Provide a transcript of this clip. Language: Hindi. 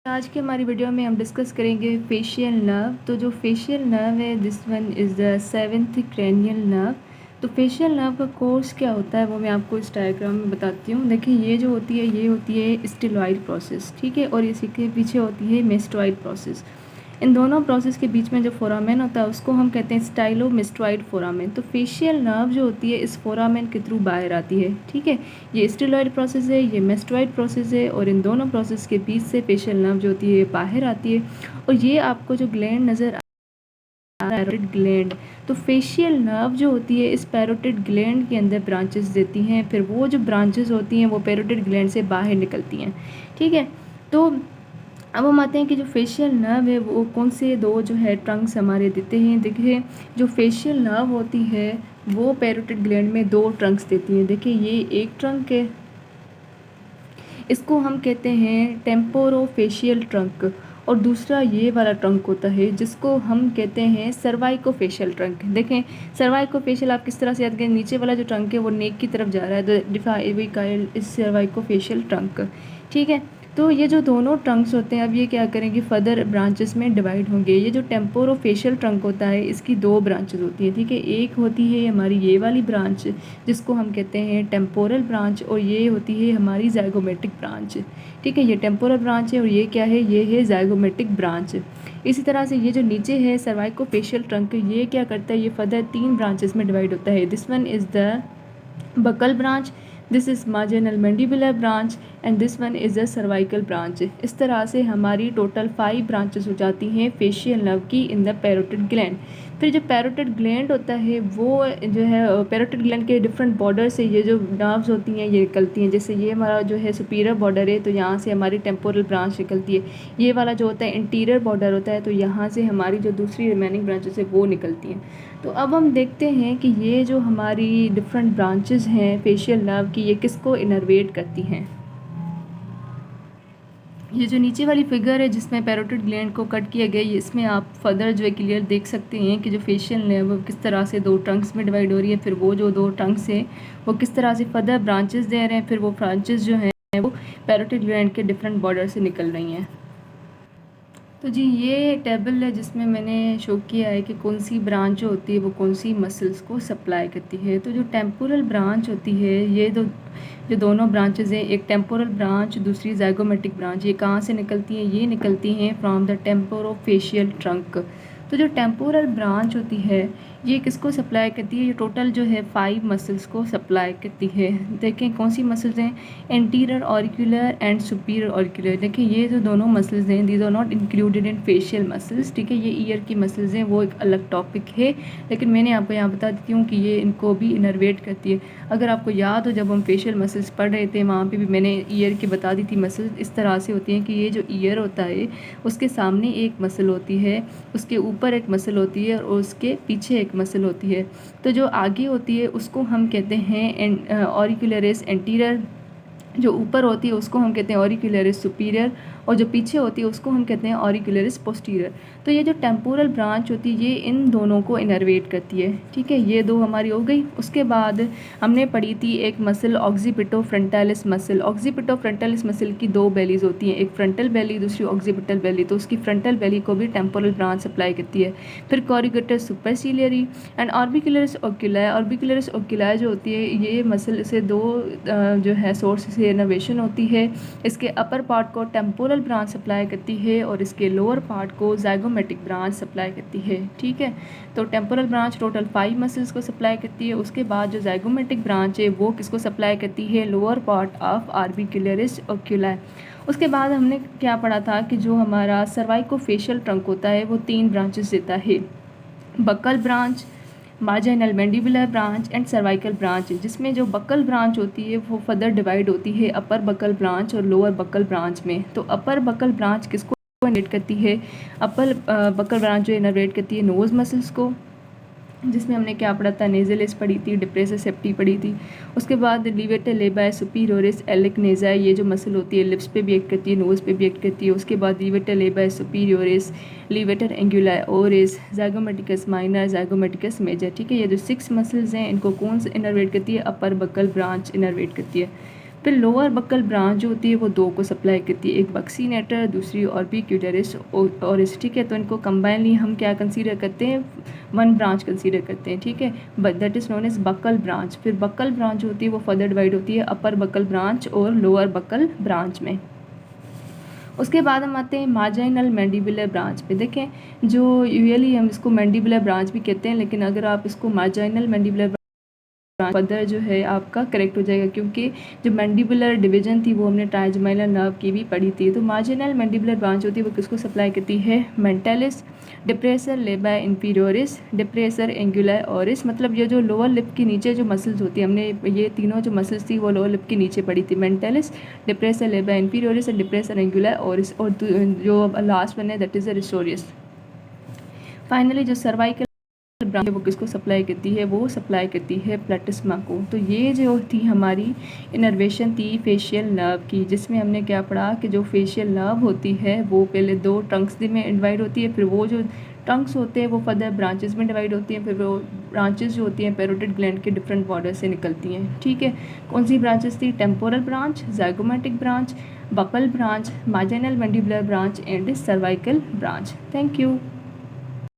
आज की हमारी वीडियो में हम डिस्कस करेंगे फेशियल नर्व। तो जो फेशियल नर्व है this one is the seventh cranial nerve. तो फेशियल नर्व का कोर्स क्या होता है वो मैं आपको इस डायग्राम में बताती हूँ। देखिए ये जो होती है ये होती है स्टेलॉइड प्रोसेस, ठीक है, और इसी के पीछे होती है मेस्टॉइड प्रोसेस। इन दोनों प्रोसेस के बीच में जो फोरामेन होता है उसको हम कहते हैं स्टाइलोमेस्टॉइड फोरामेन। तो फेशियल नर्व जो होती है इस फोरामेन के थ्रू बाहर आती है, ठीक है। ये स्टेलॉइड प्रोसेस है, ये मेस्टॉइड प्रोसेस है, और इन दोनों प्रोसेस के बीच से फेशियल नर्व जो होती है बाहर आती है। और ये आपको जो ग्लैंड नज़र पैरोटिड ग्लैंड, तो फेशियल नर्व जो होती है इस पैरोटिड ग्लैंड के अंदर ब्रांचेस देती हैं, फिर वो जो ब्रांचेस होती हैं वो पैरोटिड ग्लैंड से बाहर निकलती हैं, ठीक है। तो अब हम आते हैं कि जो फेशियल नर्व है वो कौन से दो जो है ट्रंक्स हमारे देते हैं। देखिए जो फेशियल नर्व होती है वो पैरोटिड ग्लैंड में दो ट्रंक्स देती हैं। देखिए ये एक ट्रंक है, इसको हम कहते हैं टेम्पोरोफेशियल ट्रंक, और दूसरा ये वाला ट्रंक होता है जिसको हम कहते हैं सर्वाइकोफेशियल ट्रंक। देखें सर्वाइकोफेशियल आप किस तरह से याद करें, नीचे वाला जो ट्रंक है वो नेक की तरफ जा रहा है, तो डिफाइविकाइल इज सर्वाइकोफेशियल ट्रंक, ठीक है। तो ये जो दोनों ट्रंक्स होते हैं अब ये क्या करेंगे, फर्दर ब्रांचेस में डिवाइड होंगे। ये जो टेम्पोरोफेशियल ट्रंक होता है इसकी दो ब्रांचेस होती हैं, ठीक है। एक होती है हमारी ये वाली ब्रांच जिसको हम कहते हैं टेम्पोरल ब्रांच, और ये होती है हमारी ज़ाइगोमेटिक ब्रांच, ठीक है। ये टेम्पोरल ब्रांच है और ये क्या है, ये है ज़ाइगोमेटिक ब्रांच। इसी तरह से ये जो नीचे है सर्वाइकोफेशियल ट्रंक, ये क्या करता है, ये फर्दर तीन ब्रांचेस में डिवाइड होता है। This one is the buckle branch, this is marginal mandibular branch, and this one is a cervical branch. इस तरह से हमारी टोटल 5 ब्रांचेस हो जाती हैं फेशियल नर्व की इन द पैरोटिड ग्लैंड। फिर जो पैरोटिड ग्लैंड होता है वो जो है पैरोटिड ग्लैंड के डिफरेंट बॉर्डर से ये जो नर्व्स होती हैं ये निकलती हैं। जैसे ये हमारा जो है सुपीरियर बॉर्डर है तो यहाँ से हमारी टेम्पोरल ब्रांच निकलती है। ये वाला जो होता है इंटीरियर बॉर्डर होता है तो यहाँ से हमारी जो दूसरी रिमेनिंग ब्रांचेस है वो निकलती हैं। तो अब हम देखते हैं कि ये जो हमारी डिफरेंट ब्रांचेस हैं फेशियल नर्व की ये किसको इनर्वेट करती हैं। ये जो नीचे वाली फिगर है जिसमें पैरोटिड ग्लैंड को कट किया गया है, इसमें आप फर्दर जो है क्लियर देख सकते हैं कि जो फेशियल नर्व किस तरह से दो ट्रंक्स में डिवाइड हो रही है, फिर वो जो दो ट्रंक्स हैं वो किस तरह से फर्दर ब्रांचेस दे रहे हैं, फिर वो ब्रांचेस जो हैं वो पैरोटिड ग्लैंड के डिफरेंट बॉर्डर से निकल रही हैं। तो जी ये टेबल है जिसमें मैंने शो किया है कि कौन सी ब्रांच जो होती है वो कौन सी मसल्स को सप्लाई करती है। तो जो टेम्पोरल ब्रांच होती है ये जो दोनों ब्रांचेज हैं, एक टेम्पोरल ब्रांच दूसरी ज़ाइगोमेटिक ब्रांच, ये कहाँ से निकलती हैं, ये निकलती हैं फ्रॉम द टेम्पोरोफेशियल ट्रंक। तो जो टेम्पोरल ब्रांच होती है ये किसको सप्लाई करती है, ये टोटल जो है 5 मसल्स को सप्लाई करती है। देखें कौन सी मसल्स हैं, anterior auricular and superior auricular. देखिए ये जो दोनों मसल्स हैं these are not included in facial muscles, ठीक है। ये ईयर की मसल्स हैं वो एक अलग टॉपिक है, लेकिन मैंने आपको यहाँ बता देती हूँ कि ये इनको भी इनर्वेट करती है। अगर आपको याद हो जब हम फेशियल मसल्स पढ़ रहे थे वहाँ पे भी मैंने ईयर की बता दी थी। मसल्स इस तरह से होती हैं कि ये जो ईयर होता है उसके सामने एक मसल होती है, उसके ऊपर एक मसल होती है और उसके पीछे एक मसल होती है। तो जो आगे होती है उसको हम कहते हैं ऑरिकुलरिस एंटीरियर, जो ऊपर होती है उसको हम कहते हैं ऑरिकुलरिस सुपीरियर, और जो पीछे होती है उसको हम कहते हैं ऑरिकुलरिस पोस्टीरियर। तो ये जो टेम्पोरल ब्रांच होती है ये इन दोनों को इनर्वेट करती है, ठीक है। ये दो हमारी हो गई। उसके बाद हमने पढ़ी थी एक muscle occipito frontalis muscle. Occipito frontalis muscle की दो बेलीज होती हैं, एक फ्रंटल बेली दूसरी ऑक्सीपिटल बेली। तो उसकी फ्रंटल बेली को भी टेम्पोरल ब्रांच सप्लाई करती है। फिर कॉरिगेटस सुपरसिलियरी एंड ऑर्बिकुलरिस ओक्यूलाई। ऑर्बिकुलरिस ओक्यूलाई जो होती है ये मसल से दो जो है सोर्स से इनर्वेशन होती है। इसके अपर पार्ट को टेम्पोरल ब्रांच सप्लाई करती है और इसके लोअर पार्ट को ज़ाइगोमेटिक ब्रांच सप्लाई करती है, ठीक है। तो टेम्पोरल ब्रांच टोटल 5 मसल्स को सप्लाई करती है। उसके बाद जो ज़ाइगोमेटिक ब्रांच है वो किसको सप्लाई करती है, लोअर पार्ट ऑफ ऑर्बिकुलरिस ओक्यूलाई। उसके बाद हमने क्या पढ़ा था कि जो हमारा सर्वाइकोफेशियल ट्रंक होता है वो 3 ब्रांचेस देता है, buccal branch, marginal mandibular branch and cervical branch, जिसमें जो बकल ब्रांच होती है वो फर्दर डिवाइड होती है अपर बकल ब्रांच और लोअर बकल ब्रांच में। तो अपर बकल ब्रांच किसको इनर्वेट करती है, अपर बकल ब्रांच जो इनर्वेट करती है नोज़ मसल्स को, जिसमें हमने क्या पढ़ा था, नेजलिस पढ़ी थी, डिप्रेसर सेप्टी पढ़ी थी। उसके बाद लिवेटर लेबाय सुपीरियोरिस एलिकनेजाई, ये जो मसल होती है लिप्स पे भी एक्ट करती है, नोज़ पे भी एक्ट करती है। उसके बाद लिवेटर लेबाय सुपीरियोरिस, लिवेटर एंगुलाई ओरिस, ज़ाइगोमेटिकस माइनर, ज़ाइगोमेटिकस मेजर, ठीक है। ये जो 6 मसल्स हैं इनको कौन से इनर्वेट करती है, अपर बकल ब्रांच इनर्वेट करती है। फिर लोअर बक्कल ब्रांच जो होती है वो दो को सप्लाई करती है, एक बक्सीनेटर दूसरी ऑर्बिक्यूलरिस ओरिस, ठीक है। तो इनको कंबाइनली हम क्या कंसीडर करते हैं, वन ब्रांच कंसीडर करते हैं, ठीक है। But that is known as buccal branch. फिर बक्कल ब्रांच जो होती है वो फर्दर डिवाइड होती है अपर बक्कल ब्रांच और लोअर बक्कल ब्रांच में। उसके बाद हम आते हैं मार्जिनल मैंडिबुलर ब्रांच पे। देखें, जो यूजुअली हम इसको मैंडिबुलर ब्रांच भी कहते हैं, लेकिन अगर आप इसको मार्जिनल मैंडिबुलर फर्दर जो है आपका करेक्ट हो जाएगा, क्योंकि जो मैंडिबुलर डिवीजन थी वो हमने ट्रांसजमाइनल नर्व की भी पढ़ी थी। तो मार्जिनल मैंडिबुलर ब्रांच होती है वो किसको सप्लाई करती है, मेंटालिस, डिप्रेसर लेबाई इंफीरियोरिस, डिप्रेसर एंगुलाई ओरिस। मतलब ये जो लोअर लिप के नीचे जो मसल्स होती है, हमने ये तीनों जो मसल्स थी वो लोअर लिप के नीचे पड़ी थी, मेंटालिस, डिप्रेसर लेबाई इंफीरियोरिस और डिप्रेसर एंगुलाई ओरिस। और जो लास्ट वन है दैट इज़ द रिस्टोरियस। फाइनली जो सर्वाइकल ब्रांच वो किसको सप्लाई करती है, वो सप्लाई करती है प्लेटिस्मा को। तो ये जो थी हमारी इनर्वेशन थी फेशियल नर्व की, जिसमें हमने क्या पढ़ा कि जो फेशियल नर्व होती है वो पहले दो ट्रंक्स में डिवाइड होती है, फिर वो जो ट्रंक्स होते हैं वो फर्दर ब्रांचेस में डिवाइड होती हैं, फिर वो ब्रांचेस जो होती हैं पैरोटिड ग्लैंड के डिफरेंट बॉर्डर से निकलती हैं, ठीक है। कौन सी ब्रांचेस थी, temporal branch, zygomatic branch, buccal branch, marginal mandibular branch and cervical branch. Thank you.